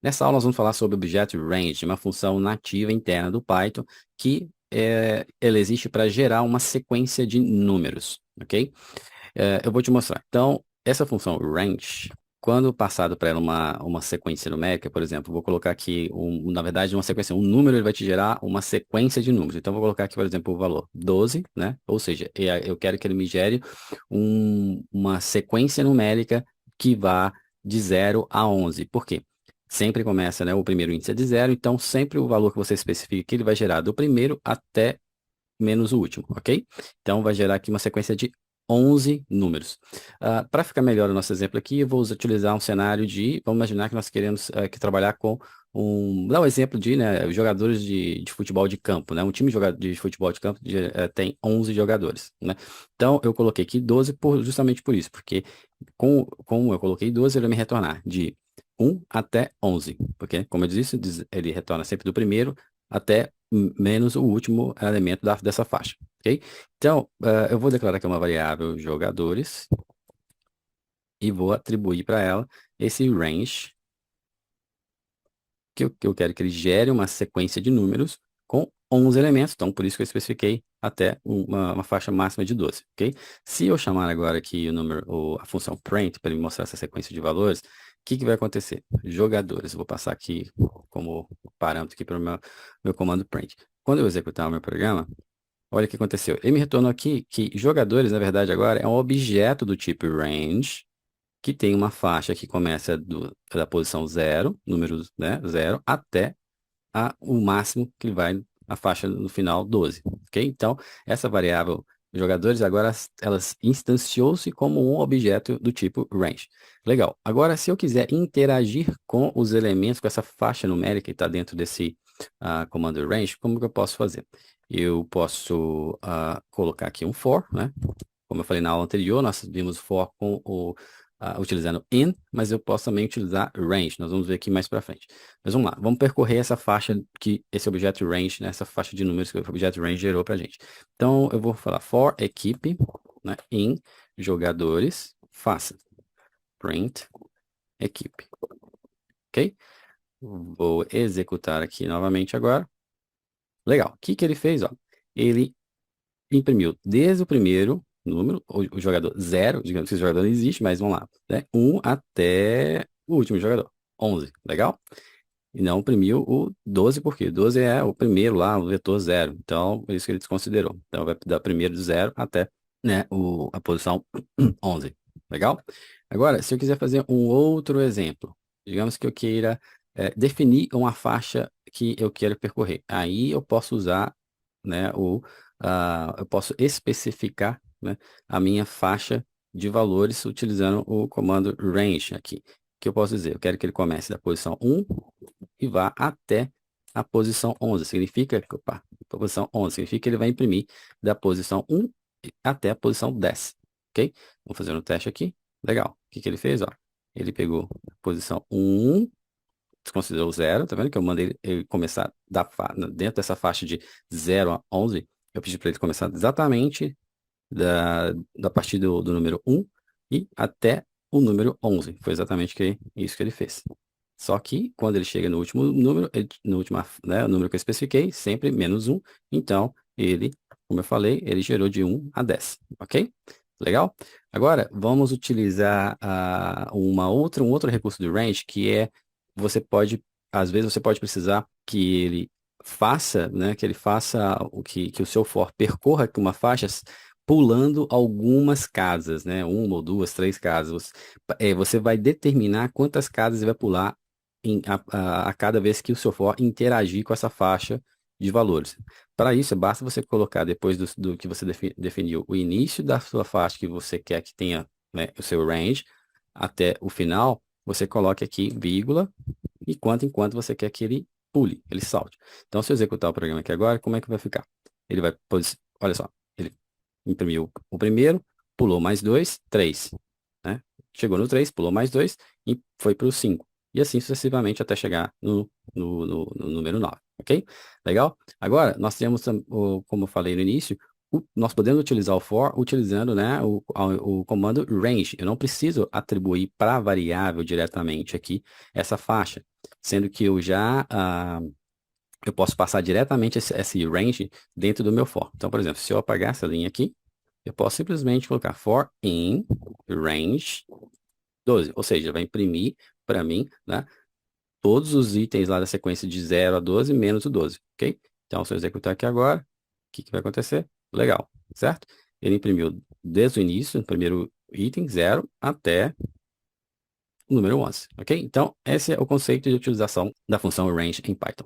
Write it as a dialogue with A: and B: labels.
A: Nessa aula nós vamos falar sobre o objeto range, uma função nativa interna do Python que ela existe para gerar uma sequência de números, ok? Eu vou te mostrar. Então, essa função range, quando passado para ela uma sequência numérica, por exemplo, vou colocar aqui, na verdade, uma sequência, um número ele vai te gerar uma sequência de números. Então, vou colocar aqui, por exemplo, o valor 12, né? Ou seja, eu quero que ele me gere uma sequência numérica que vá de 0 a 11. Por quê? Sempre começa, né? O primeiro índice é de 0, então sempre o valor que você especifica aqui, ele vai gerar do primeiro até menos o último, ok? Então, vai gerar aqui uma sequência de 11 números. Para ficar melhor o nosso exemplo aqui, eu vou utilizar um cenário vamos imaginar que nós queremos trabalhar com dá um exemplo de, né, jogadores de futebol de campo, né? Um time de futebol de campo tem 11 jogadores, né? Então, eu coloquei aqui 12 justamente por isso, porque como eu coloquei 12, ele vai me retornar de 1 até 11, porque, como eu disse, ele retorna sempre do primeiro até menos o último elemento dessa faixa, ok? Então, eu vou declarar que é uma variável jogadores e vou atribuir para ela esse range, que eu quero que ele gere uma sequência de números com 11 elementos, então por isso que eu especifiquei até uma faixa máxima de 12, ok? Se eu chamar agora aqui a função print para ele mostrar essa sequência de valores, o que vai acontecer? Jogadores, eu vou passar aqui como parâmetro aqui para o meu comando print. Quando eu executar o meu programa, olha o que aconteceu. Ele me retornou aqui que jogadores, na verdade, agora é um objeto do tipo range, que tem uma faixa que começa da posição 0, número, né, 0, até o máximo que vai a faixa no final 12, ok? Então, essa variável jogadores agora elas instanciou-se como um objeto do tipo range. Legal. Agora, se eu quiser interagir com os elementos, com essa faixa numérica que está dentro desse comando range, como que eu posso fazer? Eu posso colocar aqui um for, né? Como eu falei na aula anterior, nós vimos for utilizando in, mas eu posso também utilizar range. Nós vamos ver aqui mais para frente. Mas vamos lá, vamos percorrer essa faixa que esse objeto range, né, essa faixa de números que o objeto range gerou para a gente. Então, eu vou falar for equipe, né, in jogadores, faça print equipe, ok? Vou executar aqui novamente agora. Legal, o que que ele fez? Ó? Ele imprimiu desde o primeiro número, o jogador 0, digamos que esse jogador não existe, mas vamos lá, né? 1 até o último jogador, 11, legal? E não imprimiu o 12, porque 12 é o primeiro lá, o vetor 0. Então, é isso que ele desconsiderou. Então, vai dar primeiro do 0 até, né, a posição 11. Legal? Agora, se eu quiser fazer um outro exemplo, digamos que eu queira definir uma faixa que eu quero percorrer. Aí eu posso usar, né, eu posso especificar, né, a minha faixa de valores utilizando o comando range aqui. Que eu posso dizer? Eu quero que ele comece da posição 1 e vá até a posição 11. Significa, opa, posição 11, significa que ele vai imprimir da posição 1 até a posição 10. Ok? Vamos fazer um teste aqui. Legal. O que que ele fez? Ó? Ele pegou a posição 1, desconsiderou 0, tá vendo que eu mandei ele começar dentro dessa faixa de 0 a 11, eu pedi para ele começar exatamente da partir do número 1 e até o número 11. Foi exatamente isso que ele fez. Só que, quando ele chega no último número, no último, né, o número que eu especifiquei, sempre menos 1. Então, como eu falei, ele gerou de 1 a 10. Ok? Legal? Agora, vamos utilizar um outro recurso do range, que é, às vezes você pode precisar que ele faça, né, que ele faça que o seu for percorra uma faixa pulando algumas casas, né, uma ou duas, três casas. Você vai determinar quantas casas ele vai pular a cada vez que o seu for interagir com essa faixa de valores. Para isso, basta você colocar, depois do que você definiu, o início da sua faixa que você quer que tenha, né, o seu range, até o final, você coloque aqui vírgula, e quanto em quanto você quer que ele pule, ele salte. Então, se eu executar o programa aqui agora, como é que vai ficar? Ele vai, olha só, ele imprimiu o primeiro, pulou mais dois, 3, né? Chegou no 3, pulou mais dois e foi para o 5. E assim sucessivamente até chegar no número 9, ok? Legal? Agora, nós temos, como eu falei no início, nós podemos utilizar o for utilizando, né, o comando range. Eu não preciso atribuir para a variável diretamente aqui essa faixa. sendo que eu posso passar diretamente esse range dentro do meu for. Então, por exemplo, se eu apagar essa linha aqui, eu posso simplesmente colocar for in range 12, ou seja, vai imprimir para mim, né, todos os itens lá da sequência de 0 a 12 menos o 12, ok? Então, se eu executar aqui agora, o que vai acontecer? Legal, certo? Ele imprimiu desde o início, o primeiro item, 0, até o número 11, ok? Então, esse é o conceito de utilização da função range em Python.